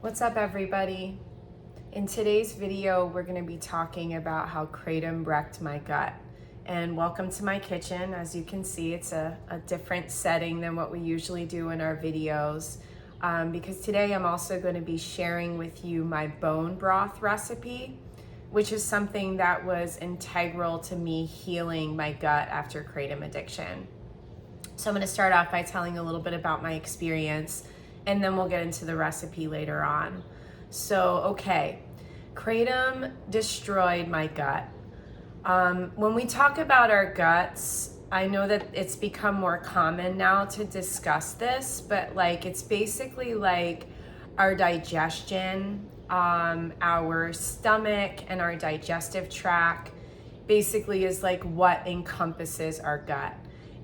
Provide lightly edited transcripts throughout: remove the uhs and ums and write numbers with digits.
What's up, everybody? In today's video, we're going to be talking about how Kratom wrecked my gut. And welcome to my kitchen. As you can see, it's a different setting than what we usually do in our videos. Because today I'm also going to be sharing with you my bone broth recipe, which is something that was integral to me healing my gut after Kratom addiction. So I'm going to start off by telling a little bit about my experience, and then we'll get into the recipe later on. So, okay, Kratom destroyed my gut. When we talk about our guts, I know that it's become more common now to discuss this, but it's basically like our digestion, our stomach and our digestive tract basically is like what encompasses our gut.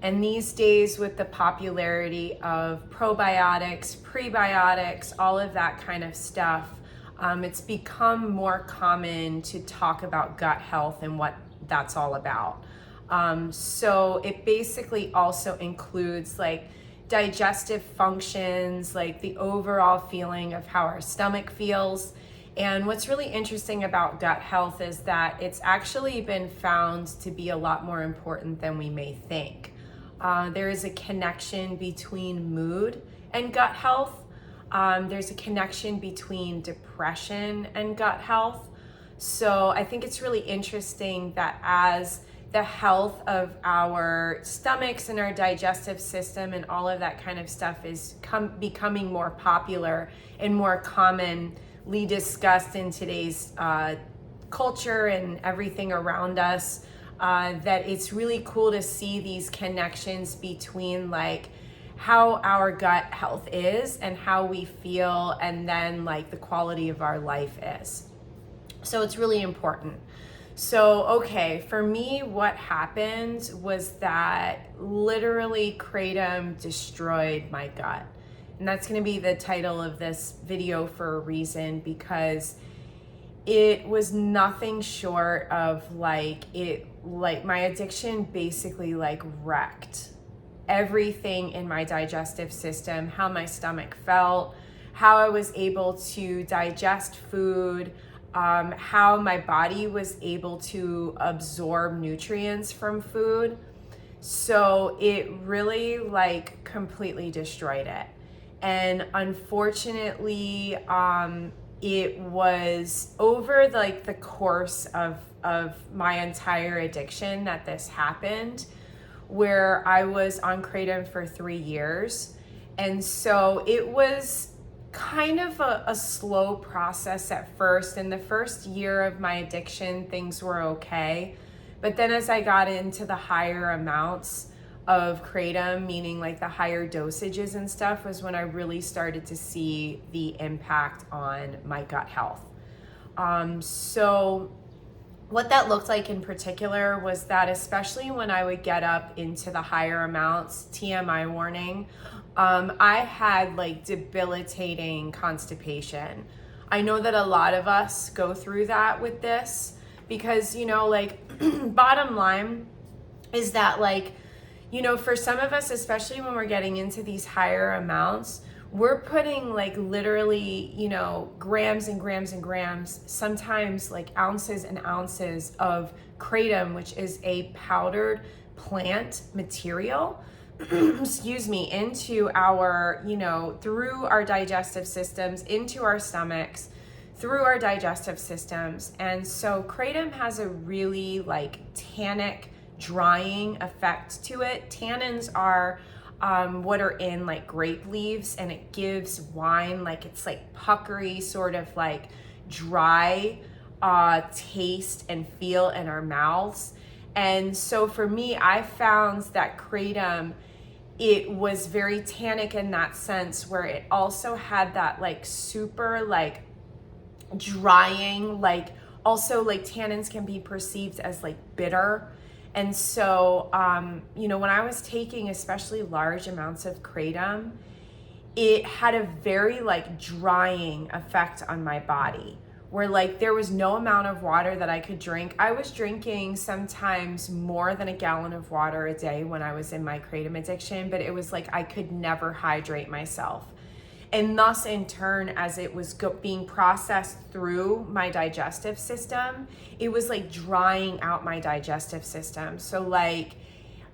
And these days, with the popularity of probiotics, prebiotics, all of that kind of stuff, it's become more common to talk about gut health and what that's all about. So it basically also includes like digestive functions, like the overall feeling of how our stomach feels. And what's really interesting about gut health is that it's actually been found to be a lot more important than we may think. There is a connection between mood and gut health. There's a connection between depression and gut health. So I think it's really interesting that as the health of our stomachs and our digestive system and all of that kind of stuff is becoming more popular and more commonly discussed in today's culture and everything around us, that it's really cool to see these connections between like how our gut health is and how we feel, and then like the quality of our life is. So it's really important. So, okay, for me, what happened was that literally Kratom destroyed my gut. And that's going to be the title of this video for a reason, because it was nothing short of like my addiction basically like wrecked everything in my digestive system, how my stomach felt, how I was able to digest food, how my body was able to absorb nutrients from food. So it really like completely destroyed it. And unfortunately, it was over like the course of my entire addiction that this happened, where I was on Kratom for 3 years. And so it was kind of a slow process at first. In the first year of my addiction, things were okay. But then as I got into the higher amounts of Kratom, meaning like the higher dosages and stuff, was when I really started to see the impact on my gut health. So what that looked like in particular was that, especially when I would get up into the higher amounts, TMI warning, I had like debilitating constipation. I know that a lot of us go through that with this because, like bottom line is that like, for some of us, especially when we're getting into these higher amounts, we're putting like literally, grams and grams and grams, sometimes like ounces and ounces of Kratom, which is a powdered plant material, excuse me, into our, through our digestive systems, into our stomachs, through our digestive systems. And so Kratom has a really like tannic, drying effect to it. Tannins are what are in like grape leaves, and it gives wine like it's like puckery, sort of like dry taste and feel in our mouths. And so for me, I found that Kratom, it was very tannic in that sense, where it also had that like super like drying, like also like tannins can be perceived as like bitter. And so, when I was taking especially large amounts of Kratom, it had a very like drying effect on my body, where like there was no amount of water that I could drink. I was drinking sometimes more than a gallon of water a day when I was in my Kratom addiction, but it was like I could never hydrate myself. And thus, in turn, as it was being processed through my digestive system, it was like drying out my digestive system. So like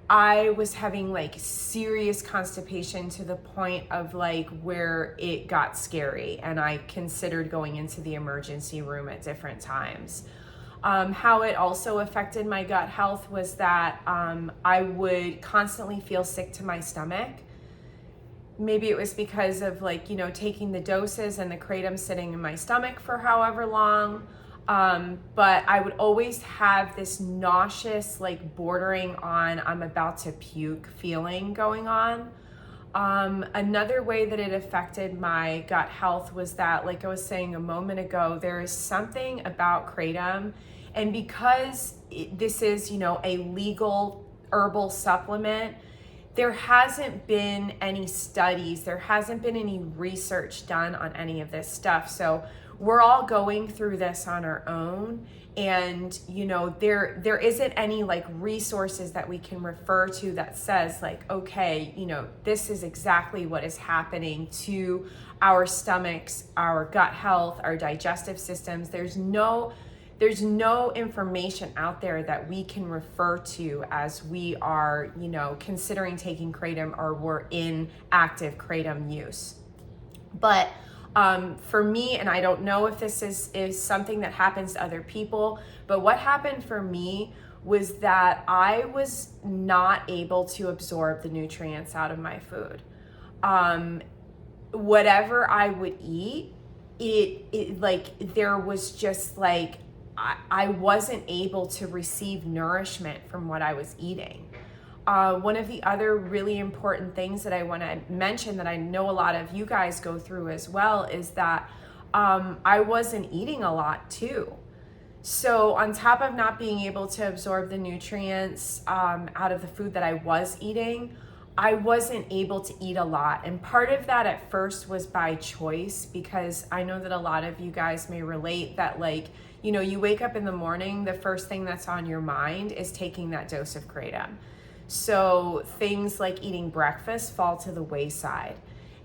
I was having like serious constipation to the point of like where it got scary, and I considered going into the emergency room at different times. How it also affected my gut health was that I would constantly feel sick to my stomach. Maybe it was because of like, you know, taking the doses and the kratom sitting in my stomach for however long. But I would always have this nauseous, like bordering on I'm about to puke feeling going on. Another way that it affected my gut health was that, like I was saying a moment ago, there is something about kratom, and because this is, you know, a legal herbal supplement, there hasn't been any studies, there hasn't been any research done on any of this stuff. So we're all going through this on our own. And, you know, there isn't any like resources that we can refer to that says like, okay, you know, this is exactly what is happening to our stomachs, our gut health, our digestive systems. There's no information out there that we can refer to as we are, you know, considering taking kratom or we're in active kratom use. But for me, and I don't know if this is something that happens to other people, but what happened for me was that I was not able to absorb the nutrients out of my food. Whatever I would eat, it like there was just like I wasn't able to receive nourishment from what I was eating. One of the other really important things that I want to mention that I know a lot of you guys go through as well is that I wasn't eating a lot too. So on top of not being able to absorb the nutrients out of the food that I was eating, I wasn't able to eat a lot. And part of that at first was by choice, because I know that a lot of you guys may relate that, like, you know, you wake up in the morning, the first thing that's on your mind is taking that dose of kratom. So things like eating breakfast fall to the wayside.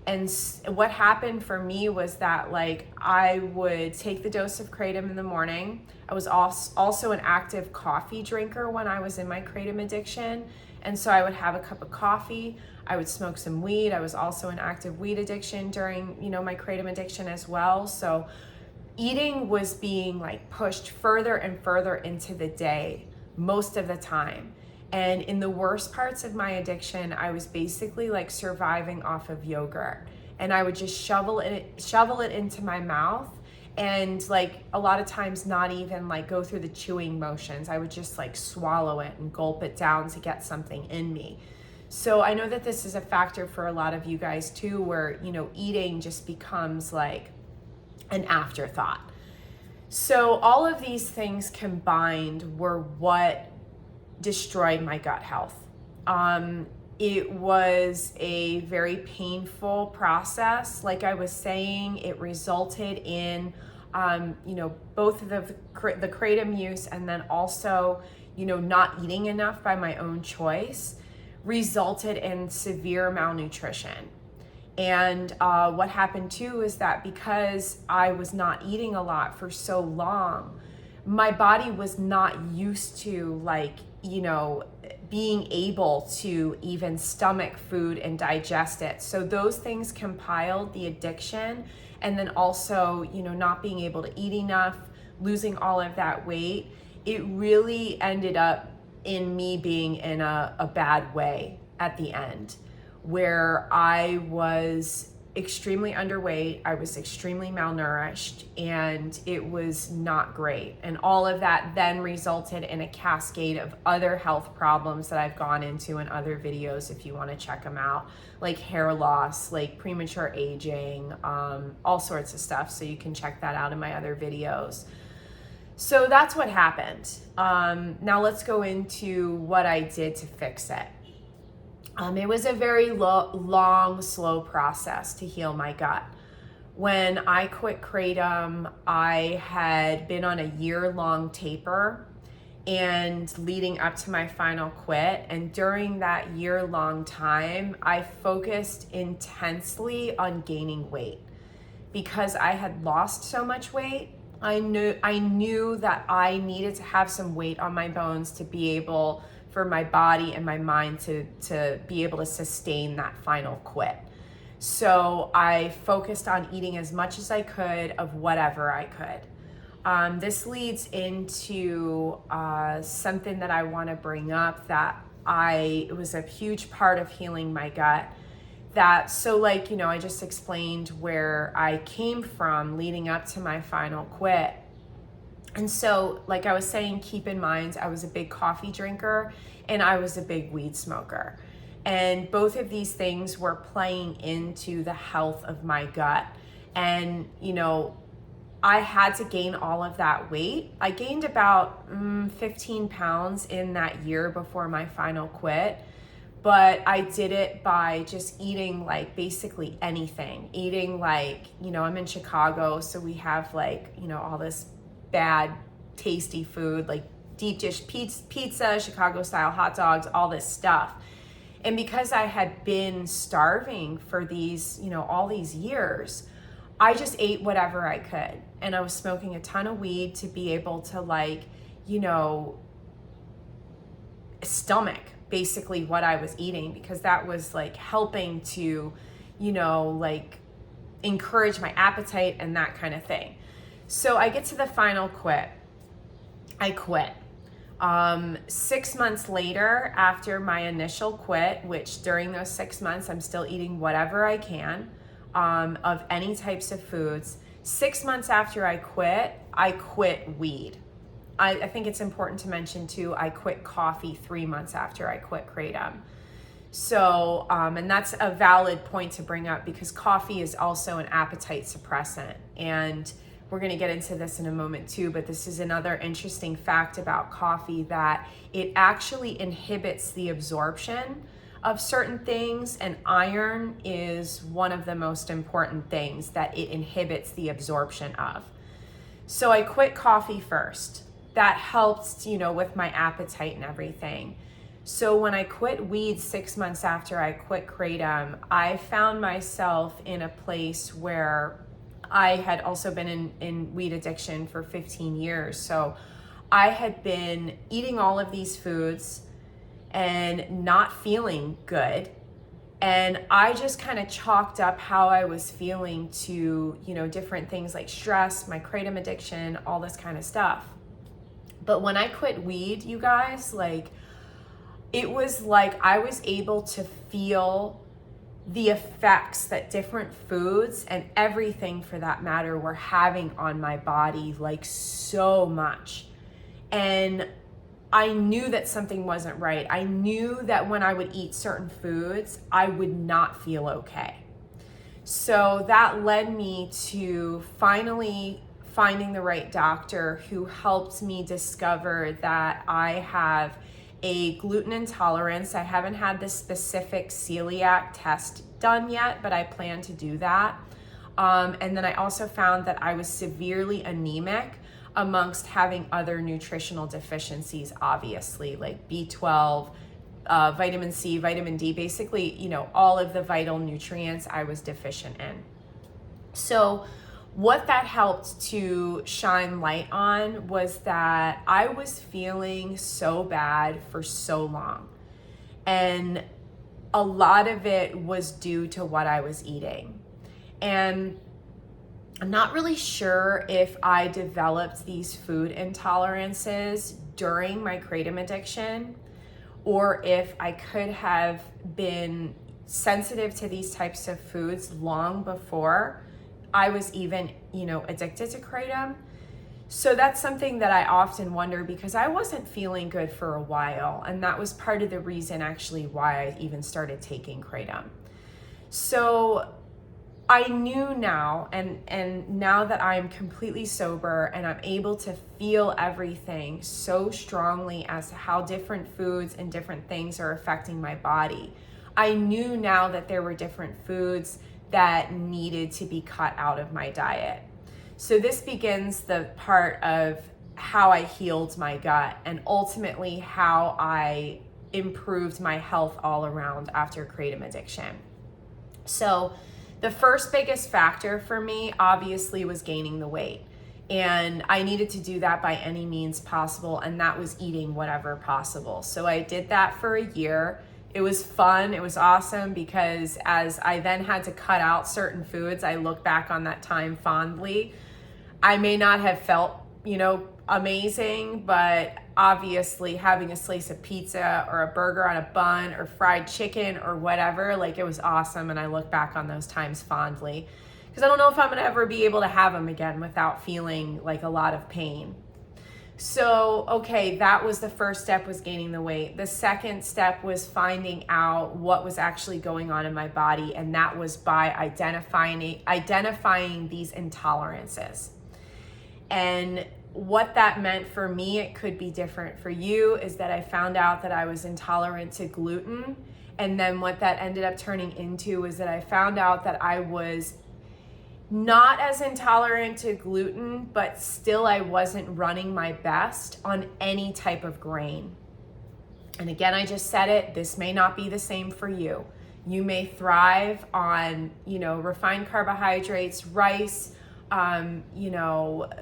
And what happened for me was that, like, I would take the dose of kratom in the morning. I was also an active coffee drinker when I was in my kratom addiction. And so I would have a cup of coffee, I would smoke some weed. I was also an active weed addiction during, you know, my kratom addiction as well. So eating was being like pushed further and further into the day most of the time. And in the worst parts of my addiction, I was basically like surviving off of yogurt, and I would just shovel it into my mouth, and like a lot of times not even like go through the chewing motions. I would just like swallow it and gulp it down to get something in me. So I know that this is a factor for a lot of you guys too, where, you know, eating just becomes like an afterthought. So all of these things combined were what destroyed my gut health. It was a very painful process. Like I was saying, it resulted in, you know, both the kratom use and then also, you know, not eating enough by my own choice resulted in severe malnutrition. And what happened too is that because I was not eating a lot for so long, my body was not used to, like, you know, being able to even stomach food and digest it. So those things compiled the addiction, and then also, you know, not being able to eat enough, losing all of that weight. It really ended up in me being in a bad way at the end, where I was extremely underweight, I was extremely malnourished, and it was not great. And all of that then resulted in a cascade of other health problems that I've gone into in other videos if you want to check them out, like hair loss, like premature aging, all sorts of stuff. So you can check that out in my other videos. So that's what happened. Now let's go into what I did to fix it. It was a very long, slow process to heal my gut. When I quit kratom, I had been on a year-long taper, and leading up to my final quit. And during that year-long time, I focused intensely on gaining weight because I had lost so much weight. I knew that I needed to have some weight on my bones to be able, for my body and my mind to be able to sustain that final quit. So I focused on eating as much as I could of whatever I could. This leads into something that I want to bring up that it was a huge part of healing my gut. I just explained where I came from leading up to my final quit. And so, like I was saying, keep in mind, I was a big coffee drinker and I was a big weed smoker. And both of these things were playing into the health of my gut. And, I had to gain all of that weight. I gained about 15 pounds in that year before my final quit. But I did it by just eating basically anything. Eating I'm in Chicago, so we have all this bad, tasty food, like deep dish pizza, Chicago style hot dogs, all this stuff. And because I had been starving for these, all these years, I just ate whatever I could. And I was smoking a ton of weed to be able to stomach basically what I was eating, because that was helping to, encourage my appetite and that kind of thing. So I get to the final quit. I quit. 6 months later, after my initial quit, which during those 6 months, I'm still eating whatever I can of any types of foods. 6 months after I quit weed. I think it's important to mention too, I quit coffee 3 months after I quit Kratom. So, and that's a valid point to bring up because coffee is also an appetite suppressant. And we're going to get into this in a moment too, but this is another interesting fact about coffee, that it actually inhibits the absorption of certain things, and iron is one of the most important things that it inhibits the absorption of. So I quit coffee first. That helped, with my appetite and everything. So when I quit weed 6 months after I quit Kratom, I found myself in a place where I had also been in weed addiction for 15 years. So I had been eating all of these foods and not feeling good. And I just kind of chalked up how I was feeling to, different things like stress, my Kratom addiction, all this kind of stuff. But when I quit weed, you guys, it was like I was able to feel the effects that different foods and everything for that matter were having on my body, so much. And I knew that something wasn't right. I knew that when I would eat certain foods, I would not feel okay. So that led me to finally finding the right doctor who helped me discover that I have a gluten intolerance. I haven't had the specific celiac test done yet, but I plan to do that. And then I also found that I was severely anemic amongst having other nutritional deficiencies, obviously, like B12, vitamin C, vitamin D, basically, all of the vital nutrients I was deficient in. So what that helped to shine light on was that I was feeling so bad for so long. And a lot of it was due to what I was eating. And I'm not really sure if I developed these food intolerances during my Kratom addiction, or if I could have been sensitive to these types of foods long before I was even, addicted to Kratom. So that's something that I often wonder, because I wasn't feeling good for a while. And that was part of the reason actually why I even started taking Kratom. So I knew now, and now that I'm completely sober and I'm able to feel everything so strongly as to how different foods and different things are affecting my body, I knew now that there were different foods that needed to be cut out of my diet. So this begins the part of how I healed my gut and ultimately how I improved my health all around after kratom addiction. So the first biggest factor for me obviously was gaining the weight. And I needed to do that by any means possible, and that was eating whatever possible. So I did that for a year. It was fun. It was awesome because as I then had to cut out certain foods, I look back on that time fondly. I may not have felt, amazing, but obviously having a slice of pizza or a burger on a bun or fried chicken or whatever, like it was awesome. And I look back on those times fondly because I don't know if I'm going to ever be able to have them again without feeling like a lot of pain. So, okay, that was the first step, was gaining the weight. The second step was finding out what was actually going on in my body, and that was by identifying these intolerances. And what that meant for me, it could be different for you, is that I found out that I was intolerant to gluten. And then what that ended up turning into was that I found out that I was not as intolerant to gluten, but still I wasn't running my best on any type of grain. And again, I just said it, this may not be the same for you. You may thrive on, refined carbohydrates, rice,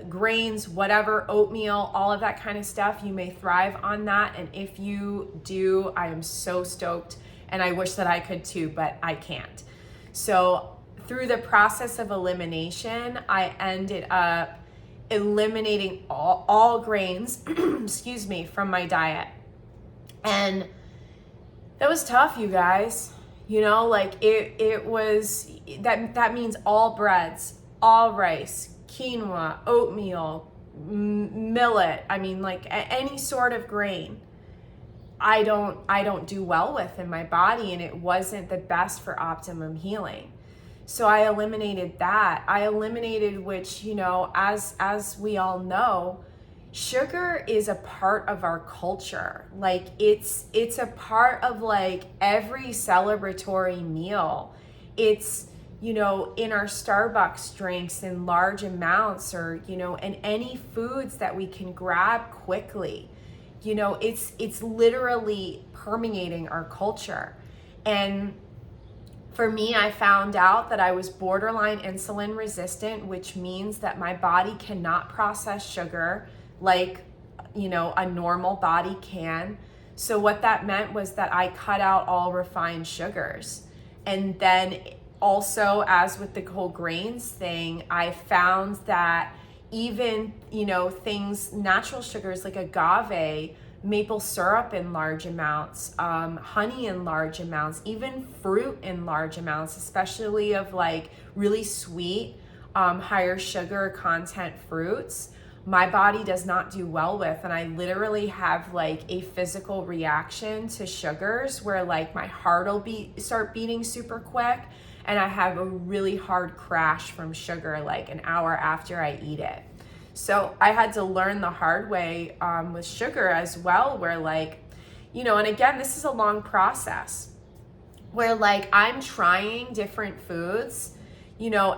grains, whatever, oatmeal, all of that kind of stuff. You may thrive on that. And if you do, I am so stoked, and I wish that I could too, but I can't. So through the process of elimination, I ended up eliminating all grains, excuse me, from my diet. And that was tough, you guys. It was, that means all breads, all rice, quinoa, oatmeal, millet. I mean, like any sort of grain. I don't do well with in my body, and it wasn't the best for optimum healing. So I eliminated that. I eliminated, which, as we all know, sugar is a part of our culture. Like it's a part of like every celebratory meal. It's, in our Starbucks drinks in large amounts, or, in any foods that we can grab quickly. It's literally permeating our culture. And for me, I found out that I was borderline insulin resistant, which means that my body cannot process sugar like, a normal body can. So what that meant was that I cut out all refined sugars. And then also, as with the whole grains thing, I found that even, things, natural sugars like agave, maple syrup in large amounts, honey in large amounts, even fruit in large amounts, especially of like really sweet, higher sugar content fruits, my body does not do well with. And I literally have like a physical reaction to sugars where like my heart will start beating super quick, and I have a really hard crash from sugar like an hour after I eat it. So I had to learn the hard way with sugar as well, where like, and again, this is a long process where like I'm trying different foods,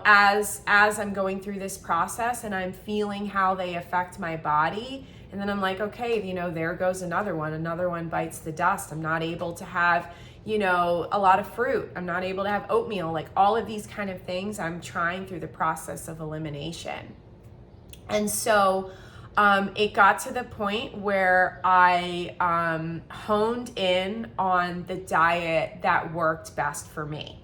as I'm going through this process, and I'm feeling how they affect my body. And then I'm like, okay, there goes another one bites the dust. I'm not able to have, a lot of fruit. I'm not able to have oatmeal, like all of these kind of things I'm trying through the process of elimination. And so it got to the point where I honed in on the diet that worked best for me.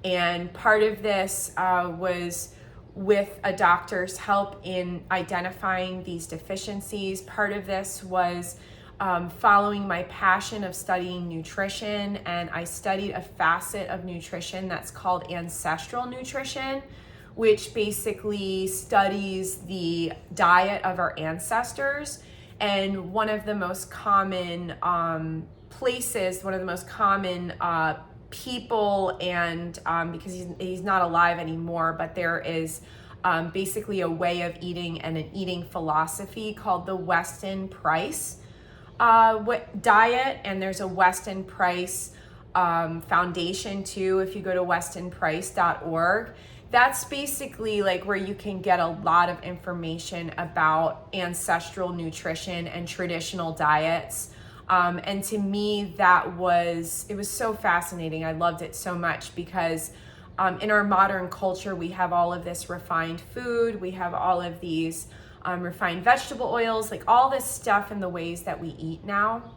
And part of this was with a doctor's help in identifying these deficiencies. Part of this was following my passion of studying nutrition. And I studied a facet of nutrition that's called ancestral nutrition, which basically studies the diet of our ancestors. And one of the most common places, one of the most common people, and because he's not alive anymore, but there is basically a way of eating and an eating philosophy called the Weston Price diet. And there's a Weston Price foundation too, if you go to westonprice.org, that's basically like where you can get a lot of information about ancestral nutrition and traditional diets. And to me, it was so fascinating. I loved it so much because in our modern culture, we have all of this refined food. We have all of these refined vegetable oils, like all this stuff in the ways that we eat now.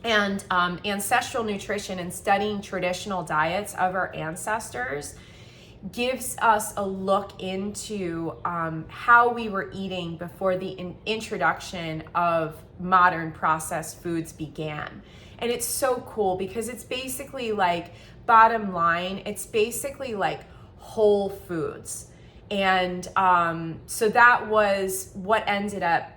And ancestral nutrition and studying traditional diets of our ancestors gives us a look into how we were eating before the introduction of modern processed foods began. And it's so cool because it's basically like, bottom line, it's basically like whole foods. And so that was what ended up,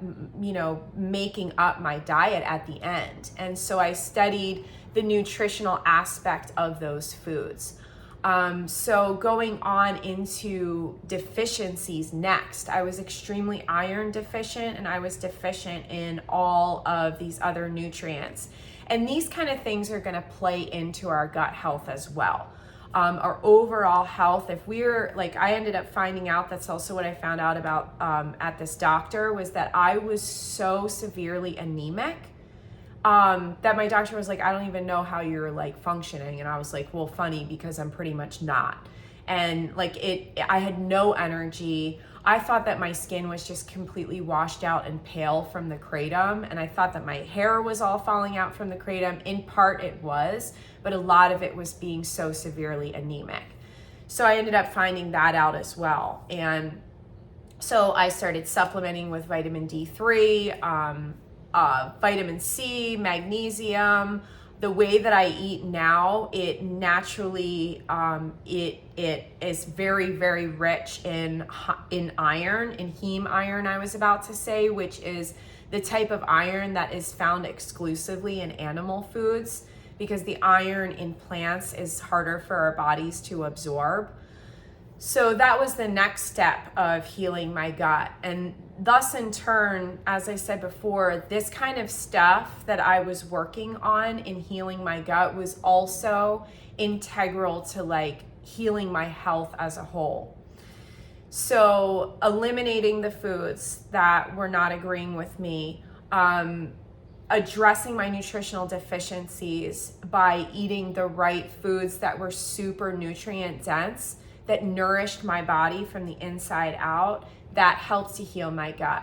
making up my diet at the end. And so I studied the nutritional aspect of those foods. So going on into deficiencies next, I was extremely iron deficient, and I was deficient in all of these other nutrients. And these kind of things are going to play into our gut health as well. Our overall health, I ended up finding out, that's also what I found out about at this doctor, was that I was so severely anemic that my doctor was like, I don't even know how you're like functioning. And I was like, well, funny, because I'm pretty much not. And I had no energy. I thought that my skin was just completely washed out and pale from the kratom. And I thought that my hair was all falling out from the kratom. In part it was, but a lot of it was being so severely anemic. So I ended up finding that out as well. And so I started supplementing with vitamin D3, vitamin C, magnesium. The way that I eat now, it naturally, it is very, very rich in iron, in heme iron, I was about to say, which is the type of iron that is found exclusively in animal foods, because the iron in plants is harder for our bodies to absorb. So that was the next step of healing my gut. And thus in turn, as I said before, this kind of stuff that I was working on in healing my gut was also integral to healing my health as a whole. So eliminating the foods that were not agreeing with me, addressing my nutritional deficiencies by eating the right foods that were super nutrient dense, that nourished my body from the inside out, that helped to heal my gut.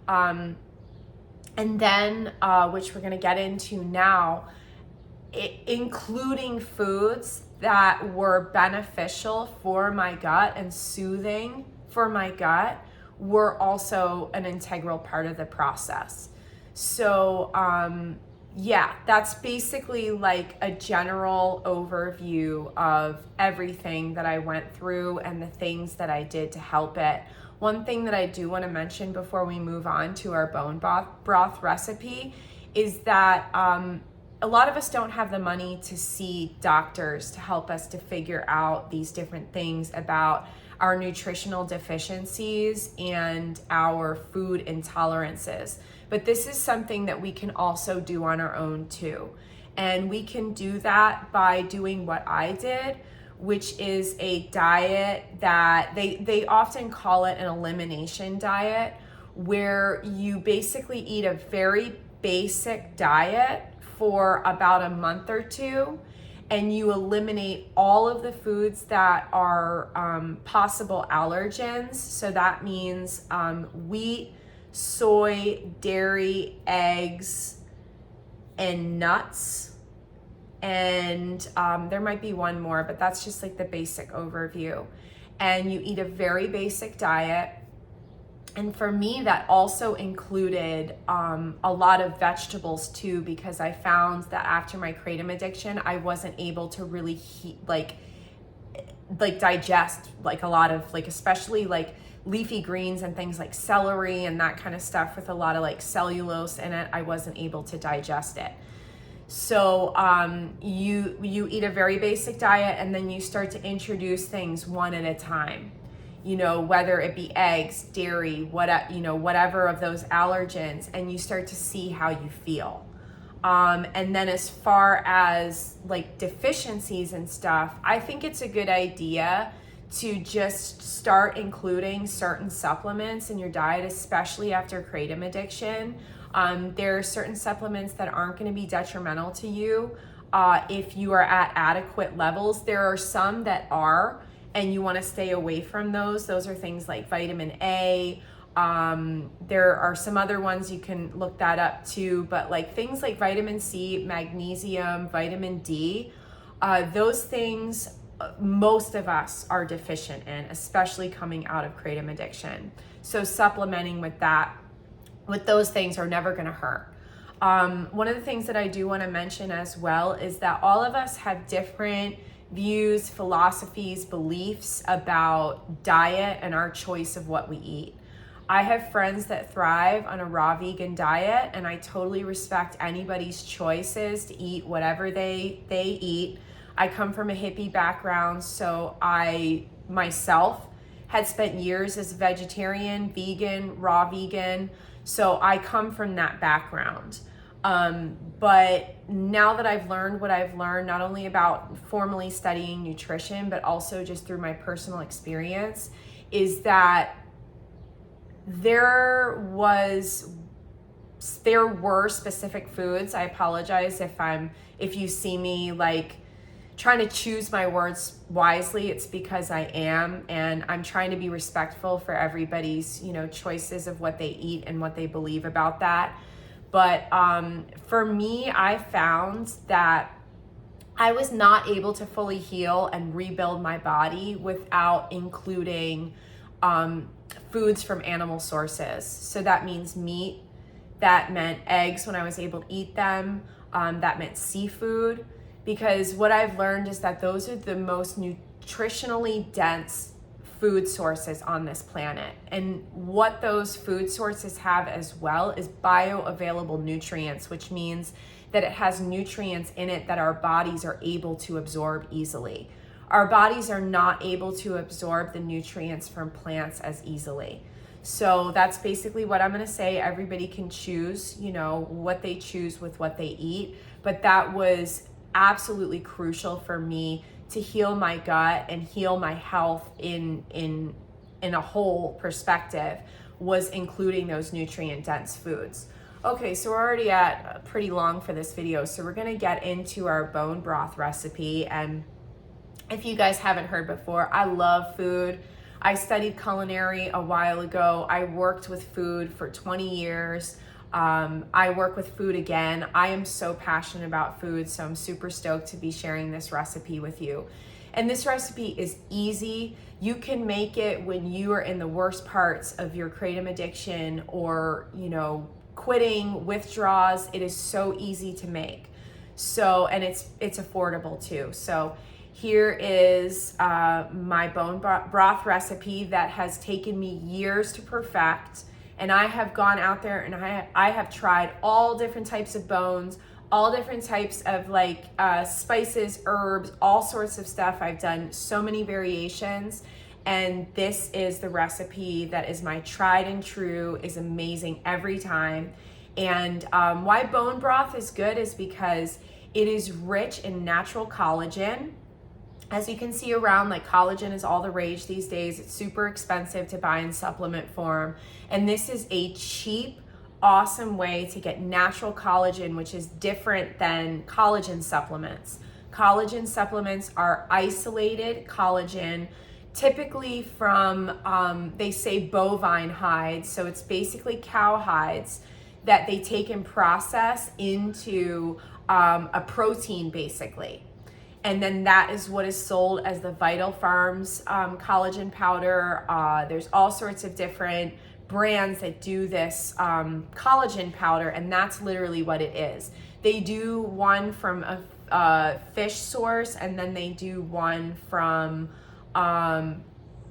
And then, which we're gonna get into now, including foods that were beneficial for my gut and soothing for my gut were also an integral part of the process. So, that's basically like a general overview of everything that I went through and the things that I did to help it. One thing that I do want to mention before we move on to our bone broth recipe is that a lot of us don't have the money to see doctors to help us to figure out these different things about our nutritional deficiencies and our food intolerances. But this is something that we can also do on our own too. And we can do that by doing what I did, which is a diet that they often call it an elimination diet, where you basically eat a very basic diet for about a month or two, and you eliminate all of the foods that are possible allergens. So that means wheat, soy, dairy, eggs, and nuts. And there might be one more, but that's just like the basic overview. And you eat a very basic diet. And for me, that also included a lot of vegetables too, because I found that after my kratom addiction, I wasn't able to really digest a lot of especially leafy greens and things like celery and that kind of stuff with a lot of cellulose in it. I wasn't able to digest it. So you eat a very basic diet, and then you start to introduce things one at a time. Whether it be eggs, dairy, whatever of those allergens, and you start to see how you feel. And then as far as deficiencies and stuff, I think it's a good idea to just start including certain supplements in your diet, especially after kratom addiction. There are certain supplements that aren't going to be detrimental to you if you are at adequate levels. There are some that are, and you want to stay away from those. Those are things like vitamin A. There are some other ones, you can look that up too, but like things like vitamin C, magnesium, vitamin D, those things most of us are deficient in, especially coming out of kratom addiction. So supplementing with that, with those things, are never going to hurt. One of the things that I do want to mention as well is that all of us have different views, philosophies, beliefs about diet and our choice of what we eat. I have friends that thrive on a raw vegan diet, and I totally respect anybody's choices to eat whatever they eat. I come from a hippie background, so I myself had spent years as a vegetarian, vegan, raw vegan, so I come from that background. But now that I've learned what I've learned, not only about formally studying nutrition, but also just through my personal experience, is that there were specific foods. I apologize if you see me like trying to choose my words wisely. It's because I am, and I'm trying to be respectful for everybody's, choices of what they eat and what they believe about that. But for me, I found that I was not able to fully heal and rebuild my body without including foods from animal sources. So that means meat, that meant eggs when I was able to eat them, that meant seafood, because what I've learned is that those are the most nutritionally dense food sources on this planet. And what those food sources have as well is bioavailable nutrients, which means that it has nutrients in it that our bodies are able to absorb easily. Our bodies are not able to absorb the nutrients from plants as easily. So that's basically what I'm going to say. Everybody can choose, what they choose with what they eat. But that was absolutely crucial for me to heal my gut and heal my health in a whole perspective, was including those nutrient dense foods. Okay, so we're already at pretty long for this video. So we're going to get into our bone broth recipe. And if you guys haven't heard before, I love food. I studied culinary a while ago. I worked with food for 20 years. I work with food again. I am so passionate about food, so I'm super stoked to be sharing this recipe with you. And this recipe is easy. You can make it when you are in the worst parts of your kratom addiction or, quitting, withdrawals. It is so easy to make. So, and it's affordable too. So here is my bone broth recipe that has taken me years to perfect. And I have gone out there and I have tried all different types of bones, all different types of spices, herbs, all sorts of stuff. I've done so many variations. And this is the recipe that is my tried and true, is amazing every time. And why bone broth is good is because it is rich in natural collagen. As you can see around, collagen is all the rage these days. It's super expensive to buy in supplement form. And this is a cheap, awesome way to get natural collagen, which is different than collagen supplements. Collagen supplements are isolated collagen, typically from, they say bovine hides. So it's basically cow hides that they take and process into a protein basically. And then that is what is sold as the Vital Farms collagen powder. There's all sorts of different brands that do this collagen powder, and that's literally what it is. They do one from a fish source, and then they do one from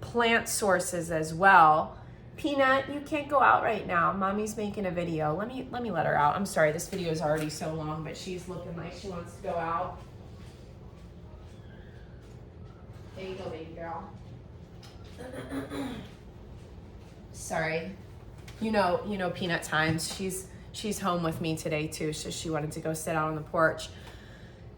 plant sources as well. Peanut, you can't go out right now. Mommy's making a video. Let me let her out. I'm sorry, this video is already so long, but she's looking like she wants to go out. There you go, baby girl. Sorry. You know Peanut times. She's home with me today too, so she wanted to go sit out on the porch.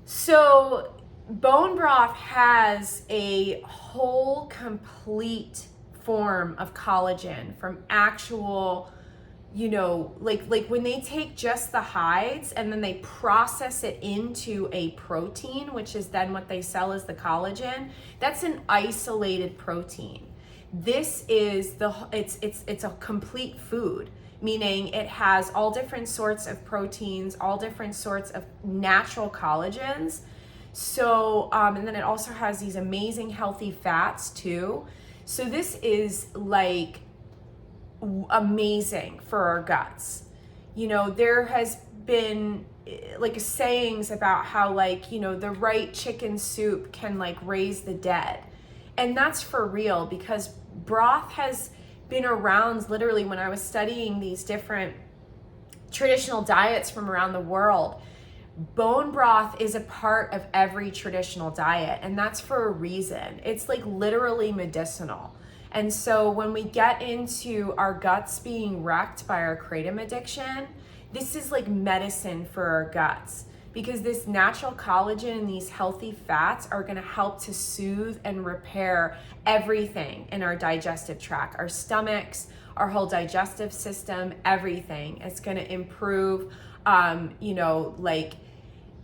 So bone broth has a whole complete form of collagen from actual, you know, like when they take just the hides and then they process it into a protein, which is then what they sell as the collagen, that's an isolated protein. This is it's a complete food, meaning it has all different sorts of proteins, all different sorts of natural collagens. So, and then it also has these amazing healthy fats too. So this is like amazing for our guts. You know, there has been like sayings about how, like, you know, the right chicken soup can like raise the dead. And that's for real, because broth has been around literally when I was studying these different traditional diets from around the world. Bone broth is a part of every traditional diet, and that's for a reason. It's like literally medicinal. And so when we get into our guts being wrecked by our kratom addiction, this is like medicine for our guts, because this natural collagen and these healthy fats are going to help to soothe and repair everything in our digestive tract, our stomachs, our whole digestive system, everything. It's going to improve, you know, like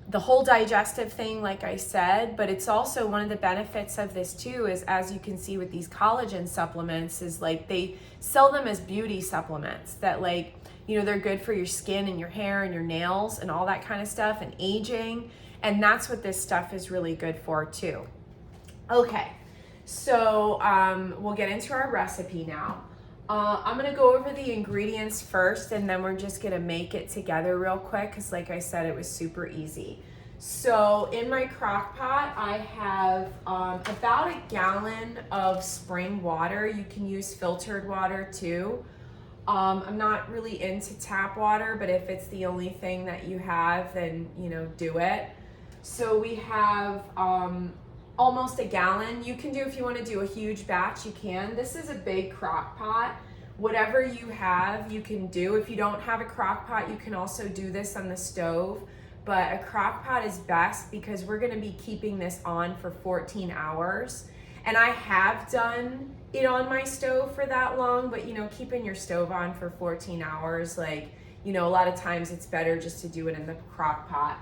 the whole digestive thing, like I said. But it's also one of the benefits of this too, is as you can see with these collagen supplements, is like they sell them as beauty supplements that, like, you know, they're good for your skin and your hair and your nails and all that kind of stuff, and aging. And that's what this stuff is really good for too. Okay, so we'll get into our recipe now. I'm gonna go over the ingredients first, and then we're just gonna make it together real quick, because like I said, it was super easy. So in my crock pot, I have about a gallon of spring water. You can use filtered water too. I'm not really into tap water, but if it's the only thing that you have, then, you know, do it. So we have almost a gallon. You can do, if you want to do a huge batch, you can. This is a big crock pot. Whatever you have, you can do. If you don't have a crock pot, you can also do this on the stove. But a crock pot is best because we're going to be keeping this on for 14 hours. And I have done it on my stove for that long, but, you know, keeping your stove on for 14 hours, like, you know, a lot of times it's better just to do it in the crock pot.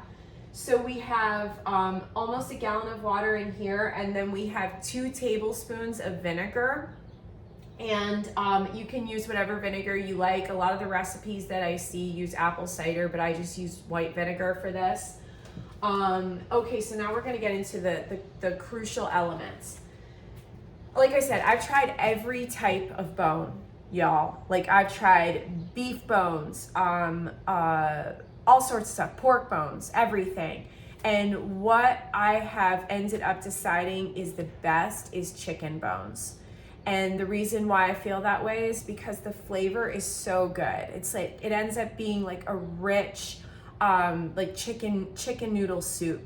So we have almost a gallon of water in here, and then we have 2 tablespoons of vinegar. And you can use whatever vinegar you like. A lot of the recipes that I see use apple cider, but I just use white vinegar for this. Okay, so now we're gonna get into the crucial elements. Like I said, I've tried every type of bone, y'all. Like, I've tried beef bones, all sorts of stuff, pork bones, everything. And what I have ended up deciding is the best is chicken bones. And the reason why I feel that way is because the flavor is so good. It's like, it ends up being like a rich, like chicken noodle soup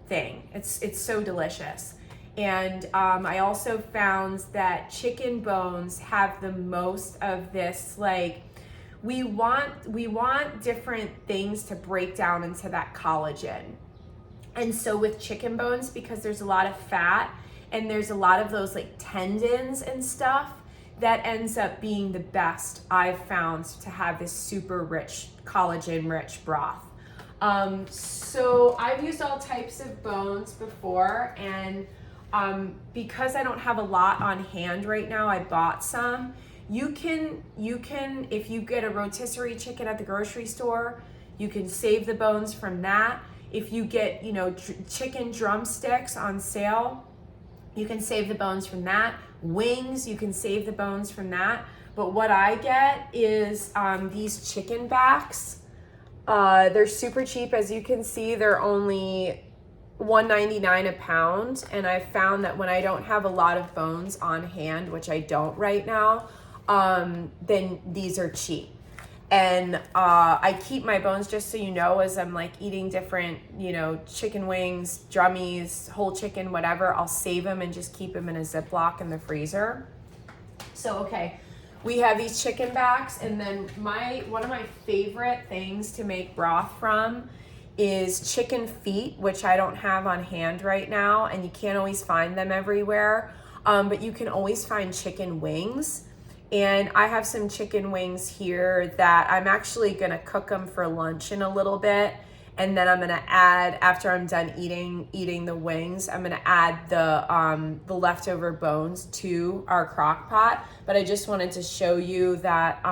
thing. It's so delicious. And I also found that chicken bones have the most of this, like, we want different things to break down into that collagen. And so with chicken bones, because there's a lot of fat and there's a lot of those like tendons and stuff, that ends up being the best I've found to have this super rich, collagen rich broth. So I've used all types of bones before, and because I don't have a lot on hand right now, I bought some. You can, if you get a rotisserie chicken at the grocery store, you can save the bones from that. If you get, you know, chicken drumsticks on sale, you can save the bones from that. Wings, you can save the bones from that. But what I get is these chicken backs. They're super cheap. As you can see, they're only $1.99 a pound. And I found that when I don't have a lot of bones on hand, which I don't right now, then these are cheap. And I keep my bones, just so you know, as I'm like eating different, you know, chicken wings, drummies, whole chicken, whatever, I'll save them and just keep them in a Ziploc in the freezer. So, okay, we have these chicken backs, and then one of my favorite things to make broth from is chicken feet, which I don't have on hand right now, and you can't always find them everywhere, but you can always find chicken wings. And I have some chicken wings here that I'm actually gonna cook them for lunch in a little bit. And then I'm gonna add, after I'm done eating the wings, I'm gonna add the leftover bones to our crock pot. But I just wanted to show you that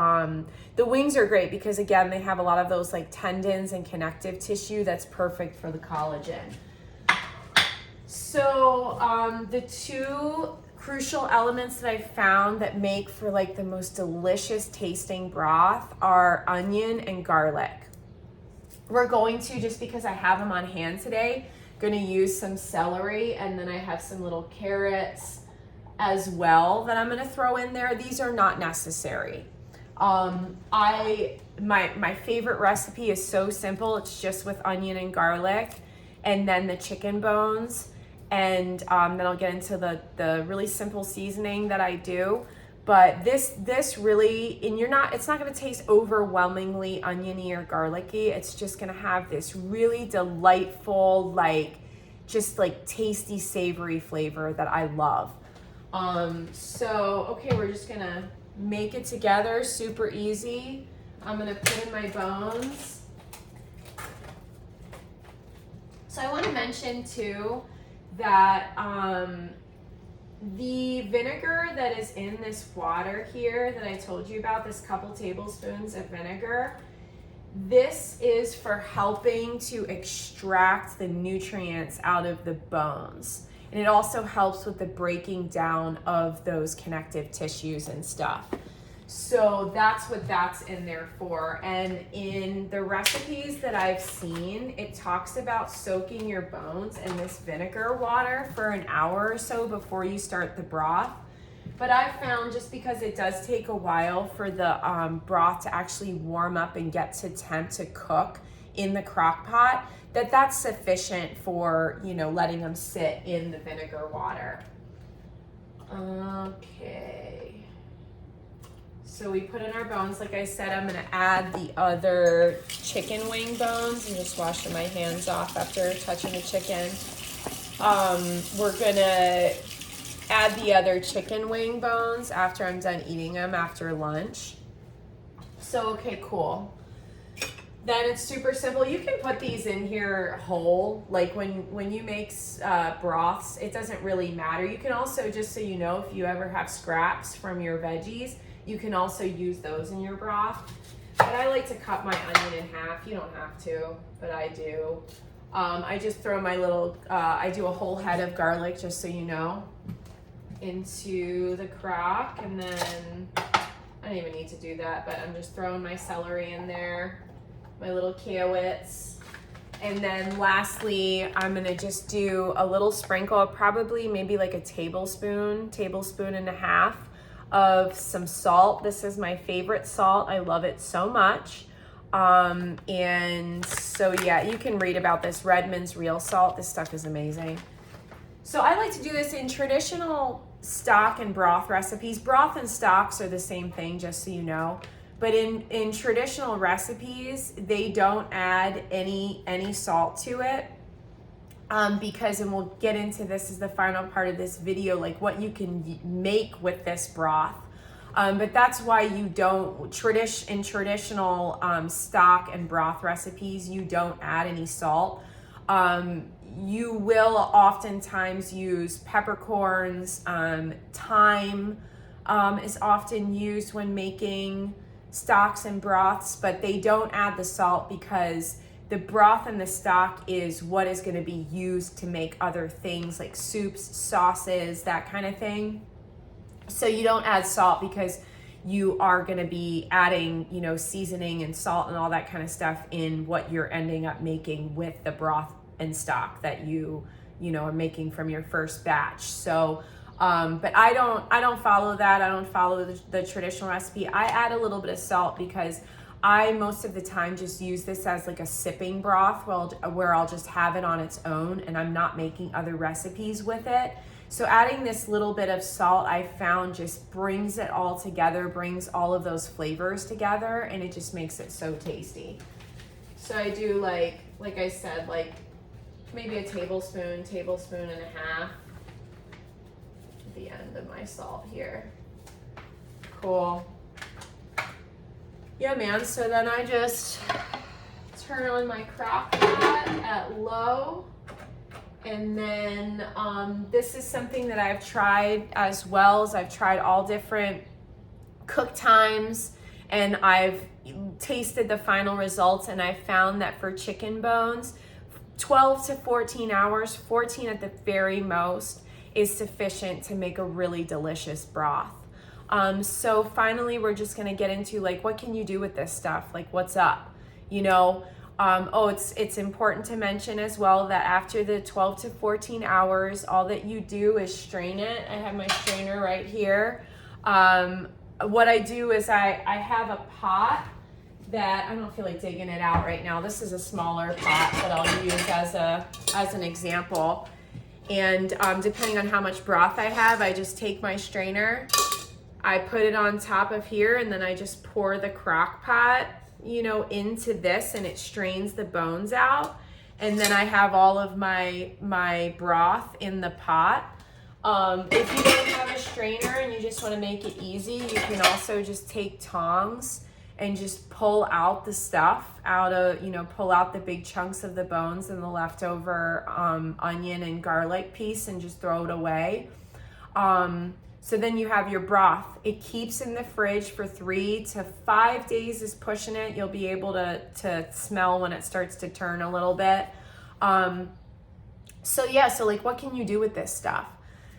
the wings are great because, again, they have a lot of those like tendons and connective tissue that's perfect for the collagen. So the two crucial elements that I found that make for like the most delicious tasting broth are onion and garlic. We're going to, just because I have them on hand today, going to use some celery, and then I have some little carrots as well that I'm going to throw in there. These are not necessary. My favorite recipe is so simple. It's just with onion and garlic, and then the chicken bones, and then I'll get into the really simple seasoning that I do. But this really, and it's not gonna taste overwhelmingly oniony or garlicky. It's just gonna have this really delightful, just tasty, savory flavor that I love. Okay, we're just gonna make it together, super easy. I'm gonna put in my bones. So I wanna mention too that the vinegar that is in this water here that I told you about, this couple tablespoons of vinegar, this is for helping to extract the nutrients out of the bones. And it also helps with the breaking down of those connective tissues and stuff. So that's what that's in there for. And in the recipes that I've seen, it talks about soaking your bones in this vinegar water for an hour or so before you start the broth. But I've found, just because it does take a while for the broth to actually warm up and get to temp to cook in the crock pot, that's sufficient for, letting them sit in the vinegar water. Okay. So we put in our bones. Like I said, I'm gonna add the other chicken wing bones. I'm just washing my hands off after touching the chicken. We're gonna add the other chicken wing bones after I'm done eating them after lunch. So, okay, cool. Then it's super simple. You can put these in here whole. Like when you make broths, it doesn't really matter. You can also, just so you know, if you ever have scraps from your veggies, you can also use those in your broth. But I like to cut my onion in half. You don't have to, but I do. I just throw my little, I do a whole head of garlic, just so you know, into the crock. And then, I don't even need to do that, but I'm just throwing my celery in there, my little carrots. And then lastly, I'm gonna just do a little sprinkle, probably maybe like a tablespoon and a half of some salt. This is my favorite salt. I love it so much. And so yeah, you can read about this, Redmond's real salt. This stuff is amazing. So I like to do this in traditional stock and broth recipes. Broth and stocks are the same thing, just so you know. But in traditional recipes, they don't add any salt to it. Because, and we'll get into this as the final part of this video, like what you can make with this broth. But that's why you don't, in traditional stock and broth recipes, you don't add any salt. You will oftentimes use peppercorns. Thyme is often used when making stocks and broths, but they don't add the salt because the broth and the stock is what is going to be used to make other things like soups, sauces, that kind of thing. So you don't add salt because you are going to be adding, seasoning and salt and all that kind of stuff in what you're ending up making with the broth and stock that you are making from your first batch. So, but I don't follow that. I don't follow the traditional recipe. I add a little bit of salt because I most of the time just use this as like a sipping broth where I'll just have it on its own and I'm not making other recipes with it. So adding this little bit of salt, I found, just brings it all together, brings all of those flavors together, and it just makes it so tasty. So I do like like I said, like maybe a tablespoon, tablespoon and a half at the end of my salt here. Cool. Yeah, man, so then I just turn on my crock pot at low. And then this is something that I've tried as well, as I've tried all different cook times, and I've tasted the final results, and I found that for chicken bones, 12 to 14 hours, 14 at the very most, is sufficient to make a really delicious broth. So finally, we're just gonna get into like, what can you do with this stuff? Like, what's up? You know, it's important to mention as well that after the 12 to 14 hours, all that you do is strain it. I have my strainer right here. What I do is I have a pot that I don't feel like digging it out right now. This is a smaller pot that I'll use as an example. And depending on how much broth I have, I just take my strainer, I put it on top of here, and then I just pour the crock pot, you know, into this, and it strains the bones out. And then I have all of my broth in the pot. If you don't have a strainer and you just want to make it easy, you can also just take tongs and just pull out the stuff out of, you know, pull out the big chunks of the bones and the leftover onion and garlic piece and just throw it away. So then you have your broth. It keeps in the fridge for 3 to 5 days is pushing it. You'll be able to smell when it starts to turn a little bit. So like, what can you do with this stuff?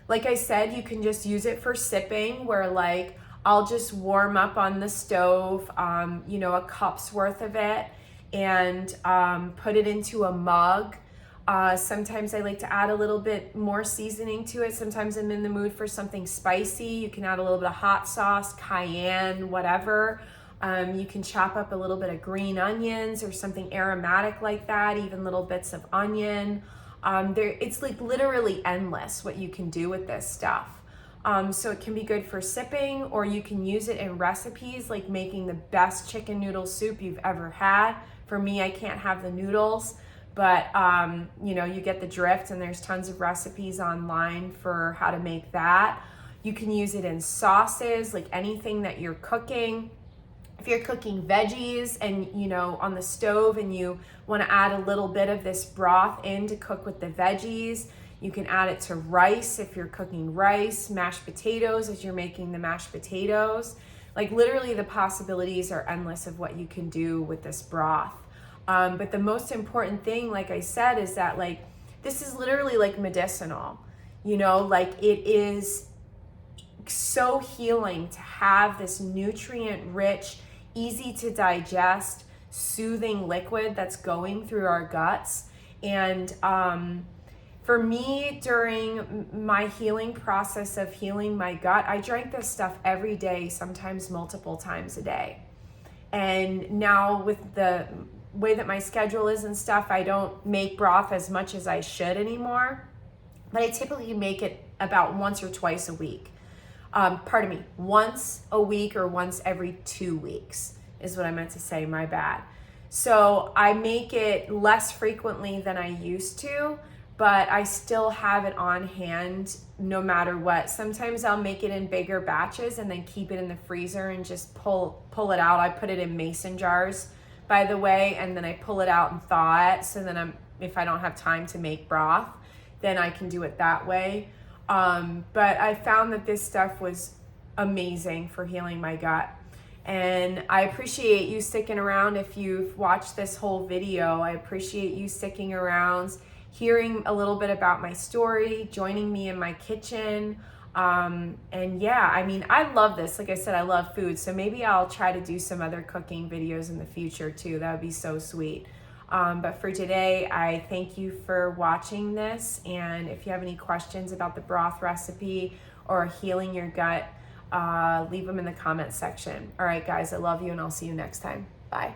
Like I said, you can just use it for sipping, where like, I'll just warm up on the stove, you know, a cup's worth of it, and put it into a mug. Sometimes I like to add a little bit more seasoning to it. Sometimes I'm in the mood for something spicy. You can add a little bit of hot sauce, cayenne, whatever. You can chop up a little bit of green onions or something aromatic like that, even little bits of onion. It's like literally endless what you can do with this stuff. So it can be good for sipping, or you can use it in recipes like making the best chicken noodle soup you've ever had. For me, I can't have the noodles, but you know, you get the drift, and there's tons of recipes online for how to make that. You can use it in sauces, like anything that you're cooking. If you're cooking veggies and, you know, on the stove, and you want to add a little bit of this broth in to cook with the veggies, you can add it to rice if you're cooking rice, mashed potatoes as you're making the mashed potatoes. Like literally the possibilities are endless of what you can do with this broth. But the most important thing, like I said, is that like, this is literally like medicinal, you know, like it is so healing to have this nutrient rich, easy to digest, soothing liquid that's going through our guts. And for me, during my healing process of healing my gut, I drank this stuff every day, sometimes multiple times a day. And now with the way that my schedule is and stuff, I don't make broth as much as I should anymore, but I typically make it about once or twice a week. Once a week or once every 2 weeks is what I meant to say, my bad. So I make it less frequently than I used to, but I still have it on hand no matter what. Sometimes I'll make it in bigger batches and then keep it in the freezer and just pull it out. I put it in mason jars, by the way, and then I pull it out and thaw it. So then if I don't have time to make broth, then I can do it that way. But I found that this stuff was amazing for healing my gut. And I appreciate you sticking around. If you've watched this whole video, I appreciate you sticking around, hearing a little bit about my story, joining me in my kitchen. And yeah, I mean, I love this. Like I said, I love food. So maybe I'll try to do some other cooking videos in the future too. That would be so sweet. But for today, I thank you for watching this. And if you have any questions about the broth recipe or healing your gut, leave them in the comments section. All right, guys, I love you, and I'll see you next time. Bye.